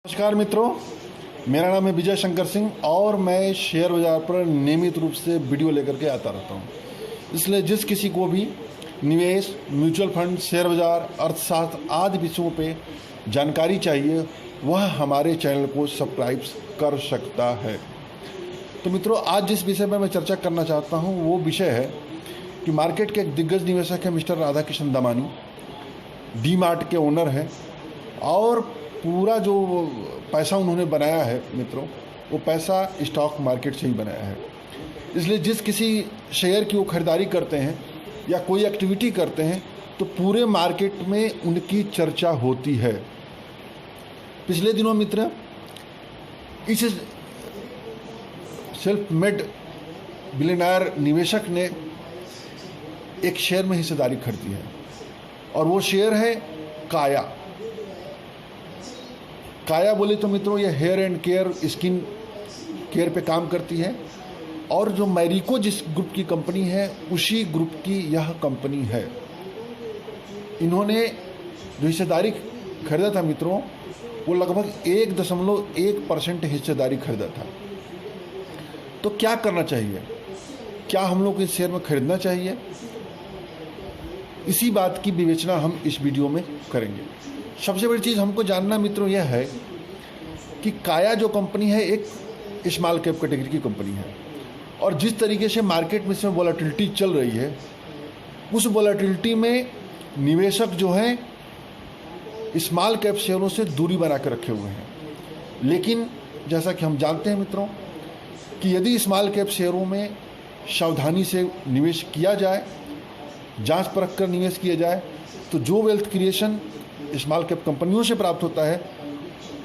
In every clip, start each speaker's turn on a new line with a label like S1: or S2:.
S1: नमस्कार मित्रों, मेरा नाम है विजय शंकर सिंह और मैं शेयर बाज़ार पर नियमित रूप से वीडियो लेकर के आता रहता हूं। इसलिए जिस किसी को भी निवेश, म्यूचुअल फंड, शेयर बाज़ार, अर्थशास्त्र आदि विषयों पे जानकारी चाहिए, वह हमारे चैनल को सब्सक्राइब कर सकता है। तो मित्रों, आज जिस विषय पर मैं चर्चा करना चाहता हूँ वो विषय है कि मार्केट के एक दिग्गज निवेशक है mister Radhakishan Damani, D mart के ओनर हैं और पूरा जो पैसा उन्होंने बनाया है मित्रों, वो पैसा स्टॉक मार्केट से ही बनाया है। इसलिए जिस किसी शेयर की वो खरीदारी करते हैं या कोई एक्टिविटी करते हैं तो पूरे मार्केट में उनकी चर्चा होती है। पिछले दिनों मित्र इस सेल्फ मेड बिलियनर निवेशक ने एक शेयर में हिस्सेदारी खरीदी है और वो शेयर है काया। काया बोले तो मित्रों ये hair and care, skin care पे काम करती है और जो मैरिको जिस ग्रुप की कंपनी है उसी ग्रुप की यह कंपनी है। इन्होंने जो हिस्सेदारी खरीदा था मित्रों, वो लगभग 1.1% हिस्सेदारी खरीदा था। तो क्या करना चाहिए? क्या हम लोग इस शेयर में खरीदना चाहिए? इसी बात की विवेचना हम इस वीडियो में करेंगे। सबसे बड़ी चीज़ हमको जानना मित्रों यह है कि काया जो कंपनी है एक स्मॉल कैप कैटेगरी की कंपनी है और जिस तरीके से मार्केट में इसमें वॉलेटिलिटी चल रही है, उस वॉलेटिलिटी में निवेशक जो हैं स्मॉल कैप शेयरों से दूरी बना कर रखे हुए हैं। लेकिन जैसा कि हम जानते हैं मित्रों कि यदि स्मॉल कैप शेयरों में सावधानी से निवेश किया जाए, जांच परख कर निवेश किया जाए, तो जो वेल्थ क्रिएशन स्मॉल कैप कंपनियों से प्राप्त होता है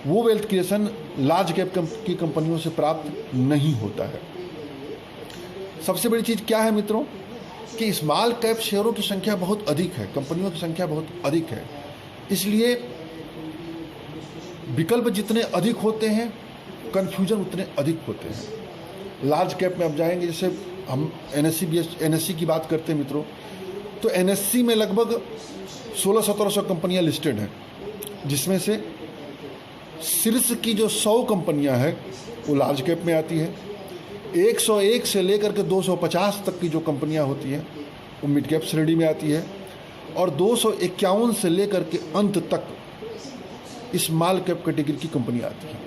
S1: वो वेल्थ क्रिएशन लार्ज कैप की कंपनियों से प्राप्त नहीं होता है। सबसे बड़ी चीज़ क्या है मित्रों कि स्मॉल कैप शेयरों की संख्या बहुत अधिक है, कंपनियों की संख्या बहुत अधिक है। इसलिए विकल्प जितने अधिक होते हैं कन्फ्यूजन उतने अधिक होते हैं। लार्ज कैप में अब जाएंगे, जैसे हम एनएससी की बात करते हैं मित्रों, तो एनएससी में लगभग 1600-1700 कंपनियां लिस्टेड हैं, जिसमें से शीर्ष की जो 100 कंपनियां हैं वो लार्ज कैप में आती है। 101 से लेकर के 250 तक की जो कंपनियां होती हैं वो मिड कैप श्रेणी में आती है और 251 से लेकर के अंत तक स्मॉल कैप कैटेगरी की कंपनियां आती हैं।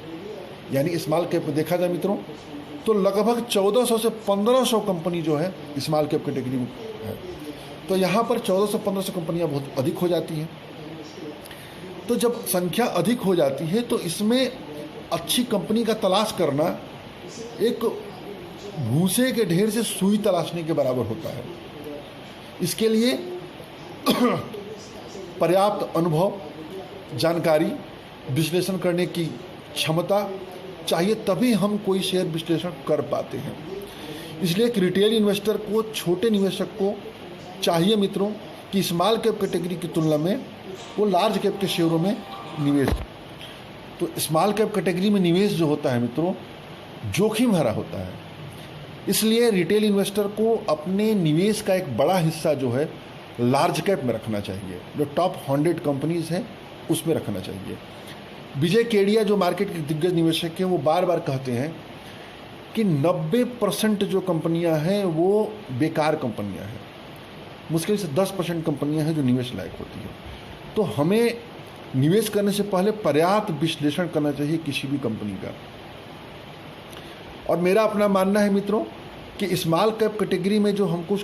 S1: यानी स्मॉल कैप में देखा जाए मित्रों तो लगभग 1400 से 1500 कंपनी जो है स्मॉल कैप कैटेगरी में है। तो यहाँ पर 1400-1500 कंपनियाँ बहुत अधिक हो जाती हैं। तो जब संख्या अधिक हो जाती है तो इसमें अच्छी कंपनी का तलाश करना एक भूसे के ढेर से सुई तलाशने के बराबर होता है। इसके लिए पर्याप्त अनुभव, जानकारी, विश्लेषण करने की क्षमता चाहिए, तभी हम कोई शेयर विश्लेषण कर पाते हैं। इसलिए एक रिटेल इन्वेस्टर को, छोटे निवेशक को चाहिए मित्रों कि स्मॉल कैप कैटेगरी की तुलना में वो लार्ज कैप के शेयरों में निवेश। तो स्मॉल कैप कैटेगरी में निवेश जो होता है मित्रों जोखिम भरा होता है। इसलिए रिटेल इन्वेस्टर को अपने निवेश का एक बड़ा हिस्सा जो है लार्ज कैप में रखना चाहिए, जो टॉप 100 कंपनीज हैं उसमें रखना चाहिए। विजय केडिया जो मार्केट के दिग्गज निवेशक हैं वो बार बार कहते हैं कि 90% जो कंपनियां हैं वो बेकार कंपनियां हैं, मुश्किल से 10% कंपनियां हैं जो निवेश लायक होती है। तो हमें निवेश करने से पहले पर्याप्त विश्लेषण करना चाहिए किसी भी कंपनी का। और मेरा अपना मानना है मित्रों कि स्मॉल कैप कैटेगरी में जो हमको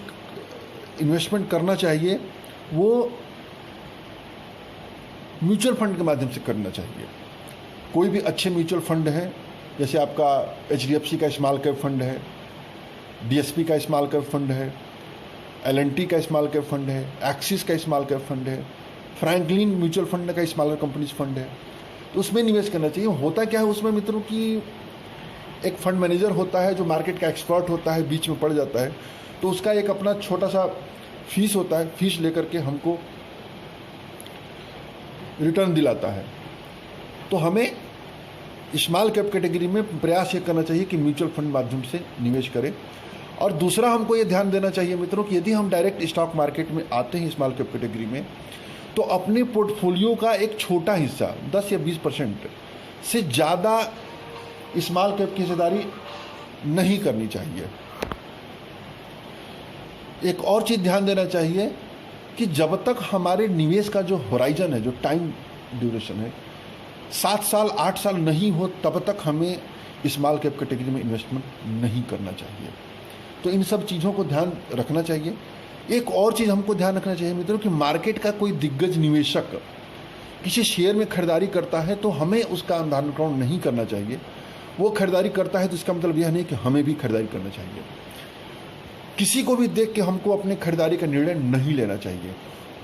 S1: इन्वेस्टमेंट करना चाहिए वो म्यूचुअल फंड के माध्यम से करना चाहिए। कोई भी अच्छे म्यूचुअल फंड हैं, जैसे आपका HDFC का स्मॉल कैप फंड है, DSP का स्मॉल कैप फंड है, L&T का स्मॉल कैप फंड है, एक्सिस का स्मॉल कैप फंड है, फ्रैंकलिन म्यूचुअल फंड का स्मॉलर कंपनीज फंड है, तो उसमें निवेश करना चाहिए। होता क्या है उसमें मित्रों कि एक फंड मैनेजर होता है जो मार्केट का एक्सपर्ट होता है, बीच में पड़ जाता है, तो उसका एक अपना छोटा सा फीस होता है, फीस लेकर के हमको रिटर्न दिलाता है। तो हमें स्मॉल कैप कैटेगरी में प्रयास ये करना चाहिए कि म्यूचुअल फंड माध्यम से निवेश करें। और दूसरा हमको ये ध्यान देना चाहिए मित्रों कि यदि हम डायरेक्ट स्टॉक मार्केट में आते हैं स्मॉल कैप कैटेगरी में, तो अपने पोर्टफोलियो का एक छोटा हिस्सा 10 या 20% से ज़्यादा स्मॉल कैप की हिस्सेदारी नहीं करनी चाहिए। एक और चीज़ ध्यान देना चाहिए कि जब तक हमारे निवेश का जो होराइजन है, जो टाइम ड्यूरेशन है, 7 साल 8 साल नहीं हो, तब तक हमें स्मॉल कैप कैटेगरी में इन्वेस्टमेंट नहीं करना चाहिए। तो इन सब चीज़ों को ध्यान रखना चाहिए। एक और चीज़ हमको ध्यान रखना चाहिए मित्रों कि मार्केट का कोई दिग्गज निवेशक किसी शेयर में खरीदारी करता है तो हमें उसका अनुकरण नहीं करना चाहिए। वो खरीदारी करता है तो इसका मतलब यह नहीं कि हमें भी खरीदारी करना चाहिए। किसी को भी देख के हमको अपने खरीदारी का निर्णय नहीं लेना चाहिए।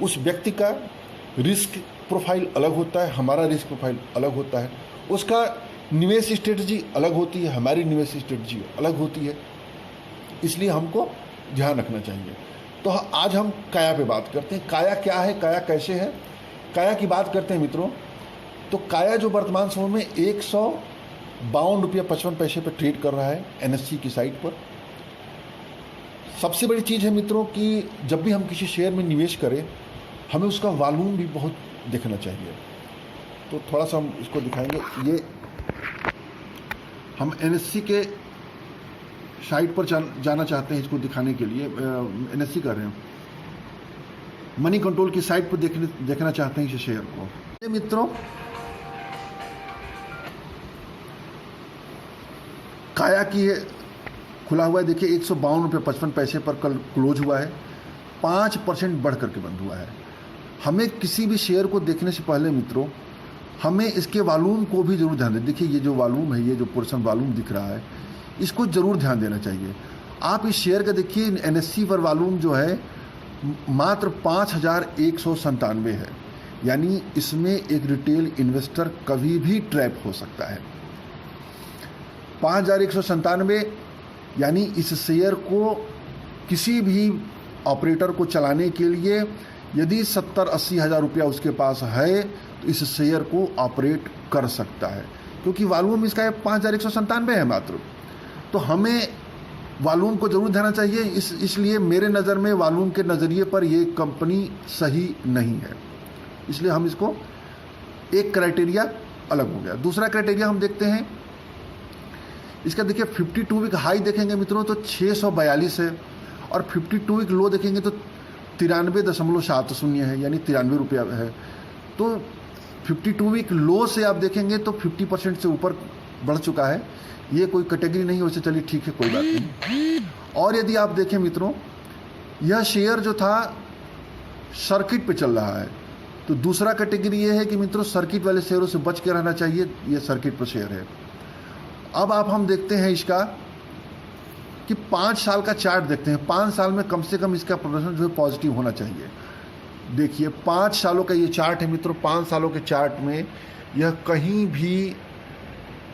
S1: उस व्यक्ति का रिस्क प्रोफाइल अलग होता है, हमारा रिस्क प्रोफाइल अलग होता है, उसका निवेश स्ट्रेटजी अलग होती है, हमारी निवेश स्ट्रेटजी अलग होती है, इसलिए हमको ध्यान रखना चाहिए। तो आज हम काया पे बात करते हैं। काया क्या है, काया कैसे है? काया की बात करते हैं मित्रों, तो काया जो वर्तमान समय में 152 रुपये 55 पैसे पर ट्रेड कर रहा है NSE की साइट पर। सबसे बड़ी चीज़ है मित्रों कि जब भी हम किसी शेयर में निवेश करें हमें उसका वॉल्यूम भी बहुत देखना चाहिए। तो थोड़ा सा हम इसको दिखाएंगे। ये हम NSE के साइट पर जाना चाहते हैं, इसको दिखाने के लिए NSE कर रहे हैं, मनी कंट्रोल की साइट पर देखना चाहते हैं इस शेयर को। ये मित्रों काया की खुला हुआ है, देखिए 152 रुपये 55 पैसे पर कल क्लोज हुआ है, 5% बढ़ करके बंद हुआ है। हमें किसी भी शेयर को देखने से पहले मित्रों हमें इसके वॉल्यूम को भी जरूर ध्यान दें। देखिए ये जो वॉल्यूम है, ये जो पोर्शन वॉल्यूम दिख रहा है, इसको जरूर ध्यान देना चाहिए। आप इस शेयर का देखिए NSE पर वॉल्यूम जो है मात्र 5197 है, यानी इसमें एक रिटेल इन्वेस्टर कभी भी ट्रैप हो सकता है। 5197 यानी इस शेयर को किसी भी ऑपरेटर को चलाने के लिए यदि 70-80 हज़ार रुपया उसके पास है तो इस शेयर को ऑपरेट कर सकता है, क्योंकि वॉल्यूम इसका 5197 है मात्र। तो हमें वॉल्यूम को जरूर ध्यान चाहिए। इसलिए मेरे नज़र में वॉल्यूम के नज़रिए पर ये कंपनी सही नहीं है, इसलिए हम इसको एक क्राइटेरिया अलग हो गया। दूसरा क्राइटेरिया हम देखते हैं इसका, देखिए 52 वीक हाई देखेंगे मित्रों तो 642 है, और 52 वीक लो देखेंगे तो 93.70 है, यानी 93 रुपया है। तो 52 वीक लो से आप देखेंगे तो 50% से ऊपर बढ़ चुका है। ये कोई कैटेगरी नहीं हो, से चलिए ठीक है, कोई बात नहीं। और यदि आप देखें मित्रों, यह शेयर जो था सर्किट पे चल रहा है, तो दूसरा कैटेगरी ये है कि मित्रों सर्किट वाले शेयरों से बच के रहना चाहिए, ये सर्किट पर शेयर है। अब हम देखते हैं इसका कि 5 साल का चार्ट देखते हैं। 5 साल में कम से कम इसका प्रदर्शन जो है पॉजिटिव होना चाहिए। देखिए 5 सालों का ये चार्ट है मित्रों, 5 सालों के चार्ट में यह कहीं भी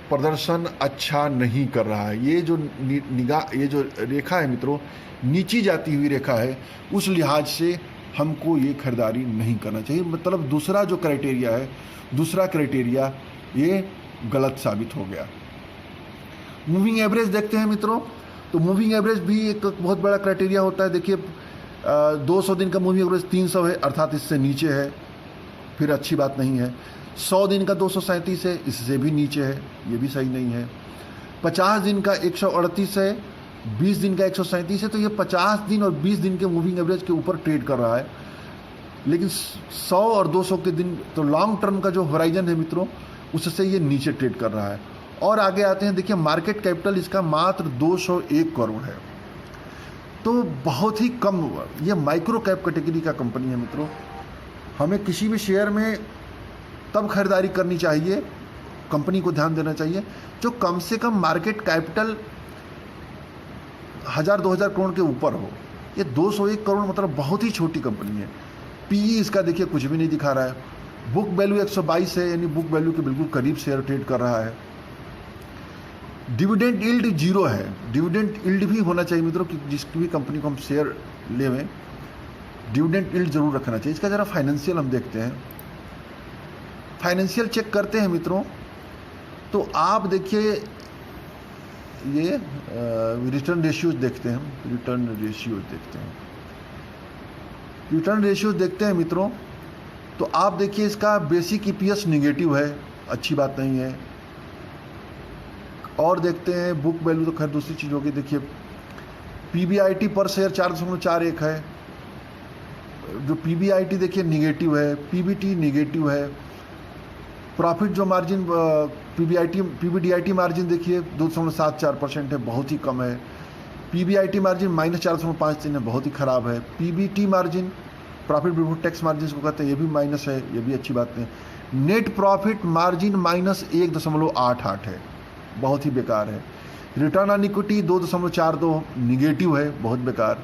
S1: प्रदर्शन अच्छा नहीं कर रहा है। ये जो ये जो रेखा है मित्रों, नीची जाती हुई रेखा है, उस लिहाज से हमको ये खरीदारी नहीं करना चाहिए। मतलब दूसरा जो क्राइटेरिया है, दूसरा क्राइटेरिया ये गलत साबित हो गया। मूविंग एवरेज देखते हैं मित्रों, तो मूविंग एवरेज भी एक बहुत बड़ा क्राइटेरिया होता है। देखिए 200 दिन का मूविंग एवरेज 300 है, अर्थात इससे नीचे है, फिर अच्छी बात नहीं है। 100 दिन का 237 है, इससे भी नीचे है, ये भी सही नहीं है। 50 दिन का 138 है, 20 दिन का 137 है, तो ये 50 दिन और 20 दिन के मूविंग एवरेज के ऊपर ट्रेड कर रहा है। लेकिन 100 और 200 के दिन तो लॉन्ग टर्म का जो होराइजन है मित्रों, उससे ये नीचे ट्रेड कर रहा है। और आगे आते हैं, देखिए मार्केट कैपिटल इसका मात्र 201 करोड़ है, तो बहुत ही कम। ये माइक्रो कैप कैटेगरी का कंपनी है मित्रों। हमें किसी भी शेयर में तब खरीदारी करनी चाहिए, कंपनी को ध्यान देना चाहिए जो कम से कम मार्केट कैपिटल 1000-2000 करोड़ के ऊपर हो। ये 201 करोड़ मतलब बहुत ही छोटी कंपनी है। PE इसका देखिए कुछ भी नहीं दिखा रहा है। बुक वैल्यू 122 है, यानी बुक वैल्यू के बिल्कुल करीब शेयर ट्रेड कर रहा है। डिविडेंड यील्ड 0 है। डिविडेंड यील्ड भी होना चाहिए मित्रों, कि जिसकी भी कंपनी को हम शेयर लेवें डिविडेंड यील्ड जरूर रखना चाहिए। इसका ज़रा फाइनेंशियल हम देखते हैं, फाइनेंशियल चेक करते हैं मित्रों, तो आप देखिए ये रिटर्न रेशियोज देखते हैं, रिटर्न रेशियोज देखते हैं मित्रों, तो आप देखिए इसका बेसिक EPS निगेटिव है, अच्छी बात नहीं है। और देखते हैं बुक वैल्यू, तो खैर दूसरी चीज़ होगी। देखिए पीबीआईटी पर शेयर 4.41 है। जो पीबीआईटी देखिए निगेटिव है, पीबीटी निगेटिव है। प्रॉफिट जो मार्जिन पीबीडीआईटी मार्जिन देखिए 2.74% है, बहुत ही कम है। पीबीआईटी मार्जिन -4.53 है, बहुत ही ख़राब है। PBT margin, profit before tax margin को कहते हैं, ये भी माइनस है, ये भी अच्छी बात नहीं। नेट प्रॉफिट मार्जिन -1.88 है, बहुत ही बेकार है। रिटर्न ऑन इक्विटी 2.42 निगेटिव है, बहुत बेकार।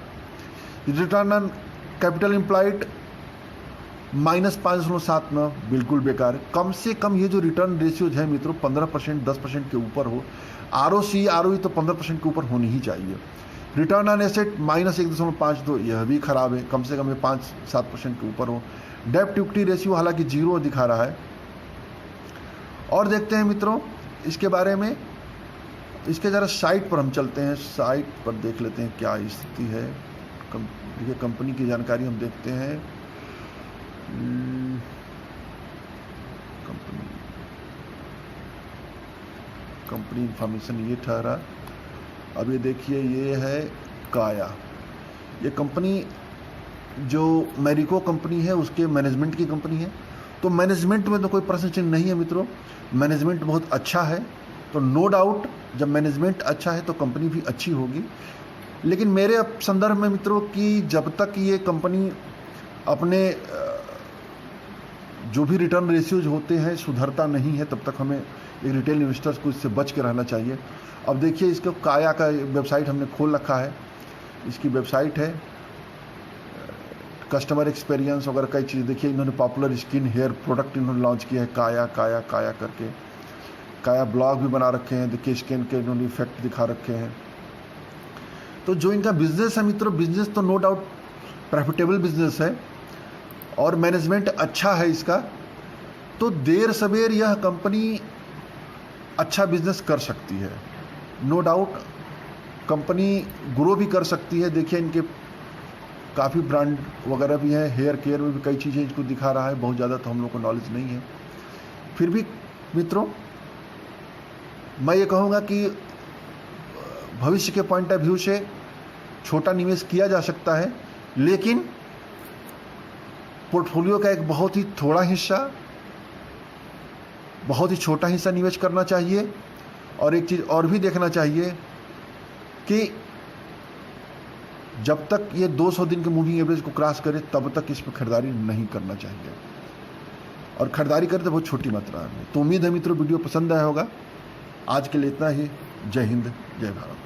S1: रिटर्न ऑन कैपिटल एम्प्लॉयड -5.79 बिल्कुल बेकार। कम से कम ये जो रिटर्न रेशियोज है मित्रों 15%, 10% के ऊपर हो। आरओसी आरओई तो 15% के ऊपर होनी ही चाहिए। रिटर्न ऑन एसेट -1.52, यह भी खराब है, कम से कम ये 5-7% के ऊपर हो। डेब्ट इक्विटी रेशियो हालांकि 0 दिखा रहा है। और देखते हैं मित्रों इसके बारे में, इसके ज़रा साइट पर हम चलते हैं, साइट पर देख लेते हैं क्या स्थिति है। देखिए कंपनी की जानकारी हम देखते हैं। कंपनी इंफॉर्मेशन ये ठहरा। अब ये देखिए ये है काया, ये कंपनी जो मैरिको कंपनी है उसके मैनेजमेंट की कंपनी है। तो मैनेजमेंट में तो कोई प्रश्न चिन्ह नहीं है मित्रों, मैनेजमेंट बहुत अच्छा है। तो नो डाउट जब मैनेजमेंट अच्छा है तो कंपनी भी अच्छी होगी। लेकिन मेरे संदर्भ में मित्रों कि जब तक ये कंपनी अपने जो भी रिटर्न रेशियोज होते हैं सुधरता नहीं है, तब तक हमें एक रिटेल इन्वेस्टर्स को इससे बच के रहना चाहिए। अब देखिए इसको काया का वेबसाइट हमने खोल रखा है, इसकी वेबसाइट है, कस्टमर एक्सपीरियंस वगैरह कई चीज़। देखिए इन्होंने पॉपुलर स्किन हेयर प्रोडक्ट इन्होंने लॉन्च किया है, काया काया काया करके। काया ब्लॉग भी बना रखे हैं, देखिए स्किन के इन्होंने इफेक्ट दिखा रखे हैं। तो जो इनका बिजनेस है मित्रों, बिजनेस तो नो डाउट प्रॉफिटेबल बिजनेस है और मैनेजमेंट अच्छा है इसका, तो देर सवेर यह कंपनी अच्छा बिजनेस कर सकती है। नो डाउट कंपनी ग्रो भी कर सकती है। देखिए इनके काफ़ी ब्रांड वगैरह भी हैं, हेयर केयर में भी कई चीज़ें इसको दिखा रहा है, बहुत ज़्यादा तो हम लोग को नॉलेज नहीं है। फिर भी मित्रों मैं ये कहूँगा कि भविष्य के पॉइंट ऑफ व्यू से छोटा निवेश किया जा सकता है, लेकिन पोर्टफोलियो का एक बहुत ही थोड़ा हिस्सा, बहुत ही छोटा हिस्सा निवेश करना चाहिए। और एक चीज़ और भी देखना चाहिए कि जब तक ये 200 दिन के मूविंग एवरेज को क्रॉस करे तब तक इस पर खरीदारी नहीं करना चाहिए, और खरीदारी करें तो बहुत छोटी मात्रा में। तो उम्मीद है मित्रों वीडियो पसंद आया होगा। आज के लिए इतना ही। जय हिंद, जय भारत।